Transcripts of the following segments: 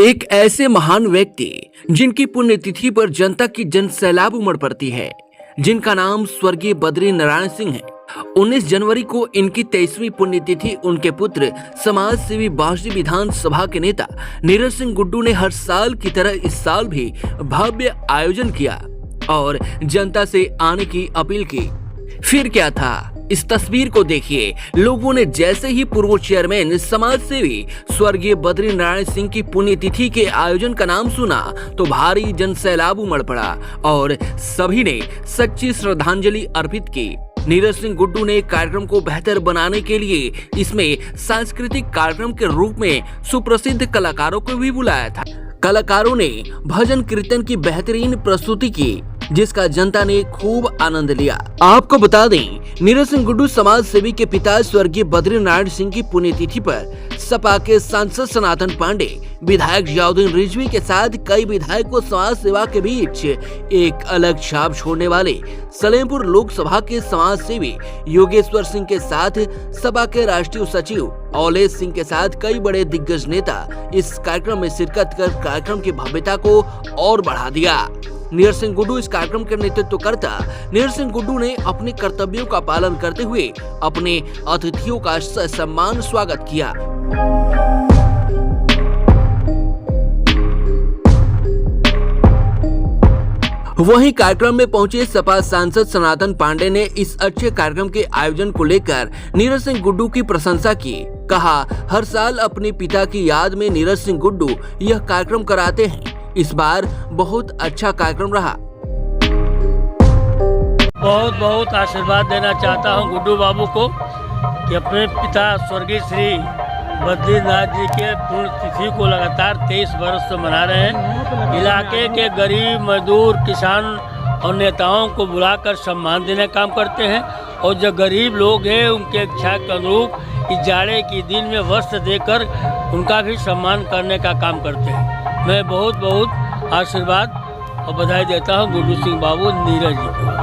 एक ऐसे महान व्यक्ति जिनकी पुण्यतिथि पर जनता की जन सैलाब उमड़ पड़ती है, जिनका नाम स्वर्गीय बद्री नारायण सिंह है। 19 जनवरी को इनकी 23वीं पुण्यतिथि उनके पुत्र समाज सेवी बांसडी विधानसभा के नेता नीरज सिंह गुड्डू ने हर साल की तरह इस साल भी भव्य आयोजन किया और जनता से आने की अपील की। फिर क्या था, इस तस्वीर को देखिए। लोगों ने जैसे ही पूर्व चेयरमैन समाज सेवी स्वर्गीय बद्री नारायण सिंह की पुण्यतिथि के आयोजन का नाम सुना तो भारी जन सैलाब उमड़ पड़ा और सभी ने सच्ची श्रद्धांजलि अर्पित की। नीरज सिंह गुड्डू ने कार्यक्रम को बेहतर बनाने के लिए इसमें सांस्कृतिक कार्यक्रम के रूप में सुप्रसिद्ध कलाकारों को भी बुलाया था। कलाकारों ने भजन कीर्तन की बेहतरीन प्रस्तुति की, जिसका जनता ने खूब आनंद लिया। आपको बता दें, नीरज सिंह गुड्डू समाज सेवी के पिता स्वर्गीय बद्री नारायण सिंह की पुण्यतिथि पर सपा के सांसद सनातन पांडे, विधायक जियाउद्दीन रिजवी के साथ कई विधायकों समाज सेवा के बीच एक अलग छाप छोड़ने वाले सलेमपुर लोकसभा के समाज सेवी योगेश्वर सिंह के साथ सपा के राष्ट्रीय सचिव औलेश सिंह के साथ कई बड़े दिग्गज नेता इस कार्यक्रम में शिरकत कर कार्यक्रम की भव्यता को और बढ़ा दिया। नीरज सिंह गुड्डू इस कार्यक्रम के नेतृत्व करता। नीरज सिंह गुड्डू ने अपने कर्तव्यों का पालन करते हुए अपने अतिथियों का सम्मान स्वागत किया। वहीं कार्यक्रम में पहुंचे सपा सांसद सनातन पांडे ने इस अच्छे कार्यक्रम के आयोजन को लेकर नीरज सिंह गुड्डू की प्रशंसा की। कहा, हर साल अपने पिता की याद में नीरज सिंह गुड्डू यह कार्यक्रम कराते हैं। इस बार बहुत अच्छा कार्यक्रम रहा। बहुत बहुत आशीर्वाद देना चाहता हूं गुड्डू बाबू को कि अपने पिता स्वर्गीय श्री बद्रीनाथ जी के पुण्यतिथि को लगातार 23 वर्ष से मना रहे हैं। इलाके के गरीब मजदूर किसान और नेताओं को बुलाकर सम्मान देने का काम करते हैं और जो गरीब लोग हैं उनके इच्छा के अनुरूप इस जाड़े के दिन में वस्त्र देकर उनका भी सम्मान करने का काम करते हैं। मैं बहुत बहुत आशीर्वाद और बधाई देता हूं गुड्डू सिंह बाबू नीरज जी को।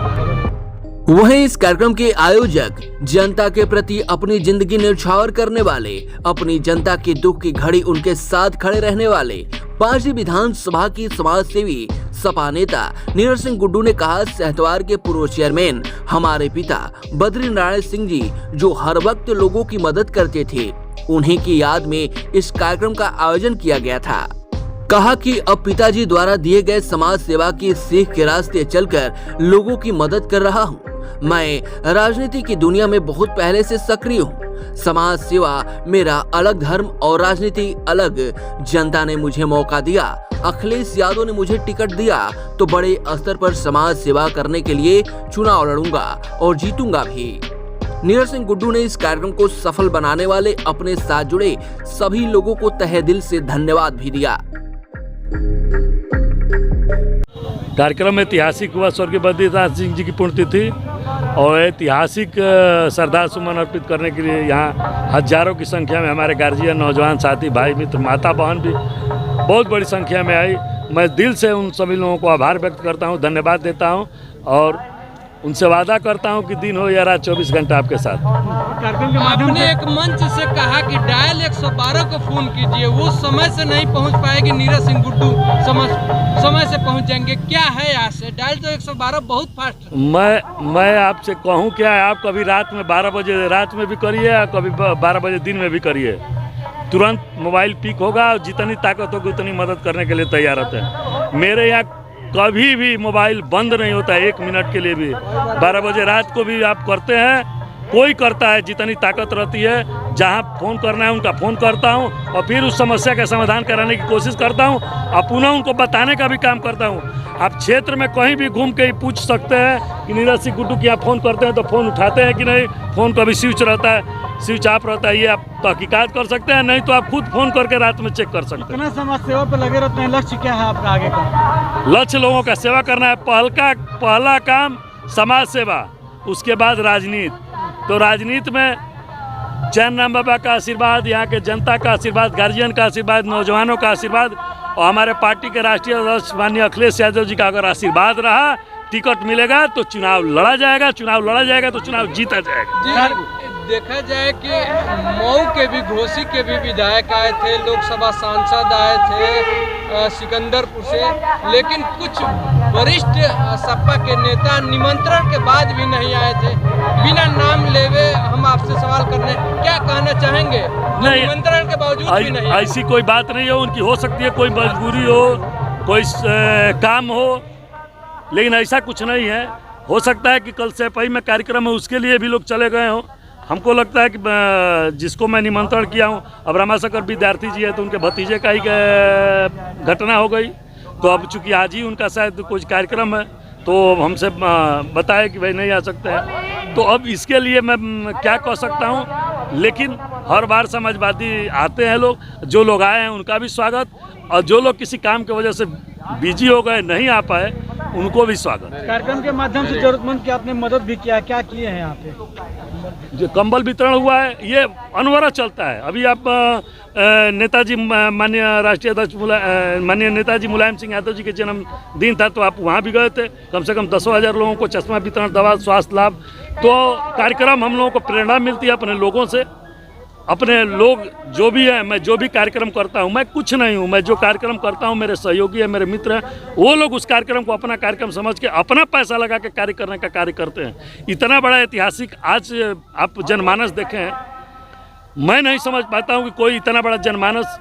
वहीं इस कार्यक्रम के आयोजक जनता के प्रति अपनी जिंदगी न्यौछावर करने वाले, अपनी जनता के दुख की घड़ी उनके साथ खड़े रहने वाले बांसडी विधानसभा की समाज सेवी सपा नेता नीरज सिंह गुड्डू ने कहा, सहतवार के पूर्व चेयरमैन हमारे पिता बद्री नारायण सिंह जी जो हर वक्त लोगों की मदद करते थे, उन्हीं की याद में इस कार्यक्रम का आयोजन किया गया था। कहा कि अब पिताजी द्वारा दिए गए समाज सेवा की सीख के रास्ते चलकर लोगों की मदद कर रहा हूँ। मैं राजनीति की दुनिया में बहुत पहले से सक्रिय हूँ। समाज सेवा मेरा अलग धर्म और राजनीति अलग। जनता ने मुझे मौका दिया, अखिलेश यादव ने मुझे टिकट दिया तो बड़े स्तर पर समाज सेवा करने के लिए चुनाव लड़ूंगा और जीतूंगा भी। नीरज सिंह गुड्डू ने इस कार्यक्रम को सफल बनाने वाले अपने साथ जुड़े सभी लोगों को तहे दिल से धन्यवाद भी दिया। कार्यक्रम ऐतिहासिक हुआ स्वर्गीय बद्रीनाथ सिंह जी की पुण्यतिथि और ऐतिहासिक श्रद्धा सुमन अर्पित करने के लिए यहाँ हजारों की संख्या में हमारे गार्जियन, नौजवान साथी, भाई मित्र, माता बहन भी बहुत बड़ी संख्या में आई। मैं दिल से उन सभी लोगों को आभार व्यक्त करता हूँ, धन्यवाद देता हूँ और उनसे वादा करता हूं कि दिन हो या रात 24 घंटा आपके साथ। आपने एक मंच से कहा कि डायल 112 को फोन कीजिए, वो समय से नहीं पहुंच पाएगी नीरज सिंह गुड्डू, समय से पहुंच जाएंगे। क्या है यहाँ से डायल तो 112 बहुत फास्ट है। मैं आपसे कहूँ क्या है, आप कभी रात में 12 बजे रात में भी करिए या कभी 12 बजे दिन में भी करिए, तुरंत मोबाइल पिक होगा और जितनी ताकत होगी उतनी मदद करने के लिए तैयार रहते हैं। मेरे यहाँ कभी भी मोबाइल बंद नहीं होता है, 1 मिनट के लिए भी। 12 बजे रात को भी आप करते हैं, कोई करता है, जितनी ताकत रहती है, जहां फ़ोन करना है उनका फ़ोन करता हूं और फिर उस समस्या का समाधान कराने की कोशिश करता हूं और पुनः उनको बताने का भी काम करता हूं। आप क्षेत्र में कहीं भी घूम के पूछ सकते हैं कि नीरज सिंह गुड्डू की आप फ़ोन करते हैं तो फ़ोन उठाते हैं कि नहीं, फ़ोन कभी स्विच रहता है, स्विच ऑफ रहता है, ये आप तहकीकात कर सकते हैं, नहीं तो आप खुद फ़ोन करके रात में चेक कर सकते हैं। कितना समाज सेवा पे लगे रहते हैं, लक्ष्य क्या है आपका आगे का? लक्ष्य लोगों का सेवा करना है। पहला काम समाज सेवा, उसके बाद राजनीति। तो राजनीति में चैन राम बाबा का आशीर्वाद, यहाँ के जनता का आशीर्वाद, गार्जियन का आशीर्वाद, नौजवानों का आशीर्वाद और हमारे पार्टी के राष्ट्रीय अध्यक्ष माननीय अखिलेश यादव जी का अगर आशीर्वाद रहा, टिकट मिलेगा तो चुनाव लड़ा जाएगा, चुनाव लड़ा जाएगा तो चुनाव जीता जाएगा। देखा जाए कि मऊ के भी, घोसी के भी विधायक आए थे, लोकसभा सांसद आए थे सिकंदरपुर से, लेकिन कुछ वरिष्ठ सपा के नेता निमंत्रण के बाद भी नहीं आए थे। बिना नाम लेवे हम आपसे सवाल करने, क्या कहना चाहेंगे? निमंत्रण के बावजूद भी नहीं। ऐसी कोई बात नहीं हो, उनकी हो सकती है कोई मजबूरी हो, कोई काम हो, लेकिन ऐसा कुछ नहीं है। हो सकता है कि कल सैपई में कार्यक्रम है, उसके लिए भी लोग चले गए हों। हमको लगता है कि जिसको मैं निमंत्रण किया हूँ, अब रमाशंकर विद्यार्थी जी है तो उनके भतीजे का ही घटना हो गई, तो अब चूंकि आज ही उनका शायद कुछ कार्यक्रम है तो हमसे बताए कि भाई नहीं आ सकते हैं, तो अब इसके लिए मैं क्या कह सकता हूँ। लेकिन हर बार समाजवादी आते हैं लोग, जो लोग आए हैं उनका भी स्वागत, और जो लोग किसी काम की वजह से बिजी हो गए, नहीं आ पाए, उनको भी स्वागत। कार्यक्रम के माध्यम से जरूरतमंद की आपने मदद भी किया, क्या किए हैं यहाँ पे? जो कंबल वितरण हुआ है ये अनवरत चलता है। अभी आप नेताजी माननीय राष्ट्रीय अध्यक्ष माननीय नेताजी मुलायम सिंह यादव जी के जन्मदिन था, तो आप वहाँ भी गए थे। कम से कम 10,000 लोगों को चश्मा वितरण, दवा, स्वास्थ्य लाभ। तो कार्यक्रम हम लोगों को प्रेरणा मिलती है अपने लोगों से। अपने लोग जो भी है, मैं जो भी कार्यक्रम करता हूँ, मैं कुछ नहीं हूँ, मैं जो कार्यक्रम करता हूँ मेरे सहयोगी है, मेरे मित्र हैं, वो लोग उस कार्यक्रम को अपना कार्यक्रम समझ के अपना पैसा लगा के कार्य करने का कार्य करते हैं। इतना बड़ा ऐतिहासिक आज आप जनमानस देखें, मैं नहीं समझ पाता हूँ कि कोई इतना बड़ा जनमानस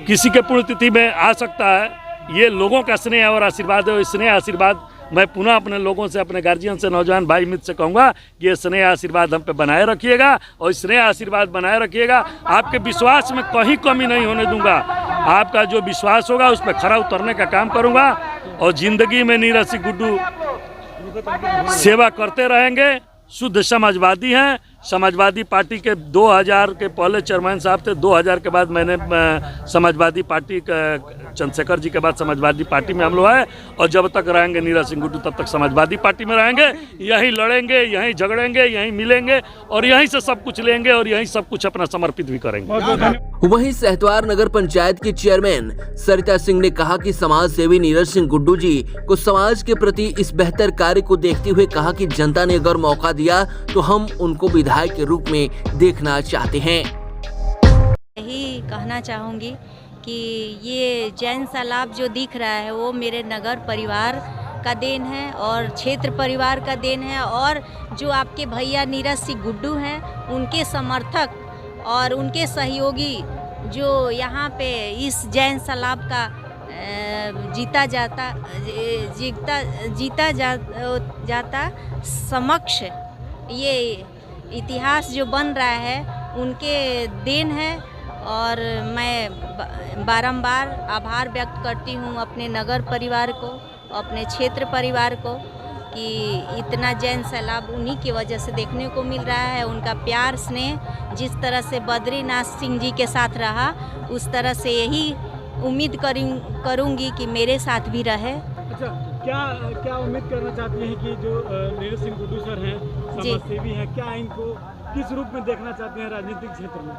किसी के पुण्यतिथि में आ सकता है। ये लोगों का स्नेह और आशीर्वाद है। स्नेह आशीर्वाद मैं पुनः अपने लोगों से, अपने गार्जियन से, नौजवान भाई मित्र से कहूँगा कि ये स्नेह आशीर्वाद हम पे बनाए रखिएगा, और स्नेह आशीर्वाद बनाए रखिएगा। आपके विश्वास में कहीं कमी नहीं होने दूंगा। आपका जो विश्वास होगा उस पर खरा उतरने का काम करूँगा, और ज़िंदगी में नीरज सिंह गुड्डू सेवा करते रहेंगे। शुद्ध समाजवादी हैं। समाजवादी पार्टी के 2000 के पहले चेयरमैन साहब थे, 2000 के बाद मैंने समाजवादी पार्टी चंद्रशेखर जी के बाद समाजवादी पार्टी में हम लोग आए, और जब तक रहेंगे नीरज सिंह गुड्डू तब तक समाजवादी पार्टी में रहेंगे। यहीं लड़ेंगे, यहीं झगड़ेंगे, यहीं मिलेंगे, और यहीं से सब कुछ लेंगे, और यहीं सब कुछ अपना समर्पित भी करेंगे। वहीं सहतवार नगर पंचायत की चेयरमैन सरिता सिंह ने कहा कि समाज सेवी नीरज सिंह गुड्डू जी को समाज के प्रति इस बेहतर कार्य को देखते हुए कहा कि जनता ने अगर मौका दिया तो हम उनको विधायक के रूप में देखना चाहते हैं। यही कहना चाहूँगी कि ये जैन तालाब जो दिख रहा है वो मेरे नगर परिवार का देन है और क्षेत्र परिवार का देन है, और जो आपके भैया नीरज सिंह गुड्डू हैं उनके समर्थक और उनके सहयोगी जो यहाँ पे इस जैन तालाब का जीता जाता समक्ष ये इतिहास जो बन रहा है उनके देन है। और मैं बारंबार आभार व्यक्त करती हूँ अपने नगर परिवार को, अपने क्षेत्र परिवार को, कि इतना जैन सैलाब उन्हीं की वजह से देखने को मिल रहा है। उनका प्यार स्नेह जिस तरह से बद्रीनाथ सिंह जी के साथ रहा, उस तरह से यही उम्मीद करूँगी कि मेरे साथ भी रहे। अच्छा, क्या उम्मीद करना चाहती हैं कि जो नीरज सिंह गुड्डू सर हैं, समाजसेवी हैं, क्या इनको किस रूप में देखना चाहते हैं राजनीतिक क्षेत्र में?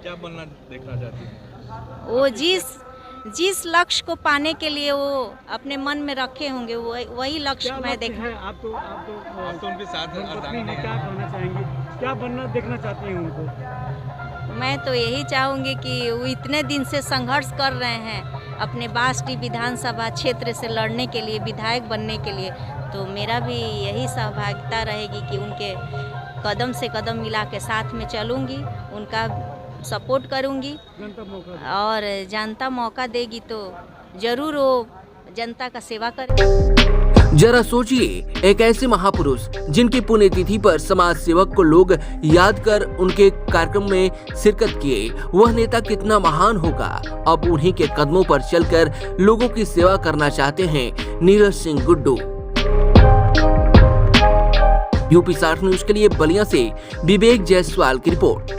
क्या बनना देखना चाहती हैं? वो जिस लक्ष्य को पाने के लिए वो अपने मन में रखे होंगे वही लक्ष्य मैं देख। आप तो उनके साथ हैं, क्या कहना चाहेंगे, क्या बनना देखना चाहती हैं उनको? मैं तो यही चाहूँगी कि वो इतने दिन से संघर्ष कर रहे हैं अपने बास्टी विधानसभा क्षेत्र से लड़ने के लिए, विधायक बनने के लिए, तो मेरा भी यही सहभागिता रहेगी कि उनके कदम से कदम मिला के साथ में चलूँगी, उनका सपोर्ट करूँगी, और जनता मौका देगी तो ज़रूर वो जनता का सेवा करे। जरा सोचिए, एक ऐसे महापुरुष जिनकी पुण्यतिथि पर समाज सेवक को लोग याद कर उनके कार्यक्रम में शिरकत किए, वह नेता कितना महान होगा। अब उन्हीं के कदमों पर चलकर लोगों की सेवा करना चाहते हैं नीरज सिंह गुड्डू। यूपी 60 न्यूज के लिए बलिया से विवेक जायसवाल की रिपोर्ट।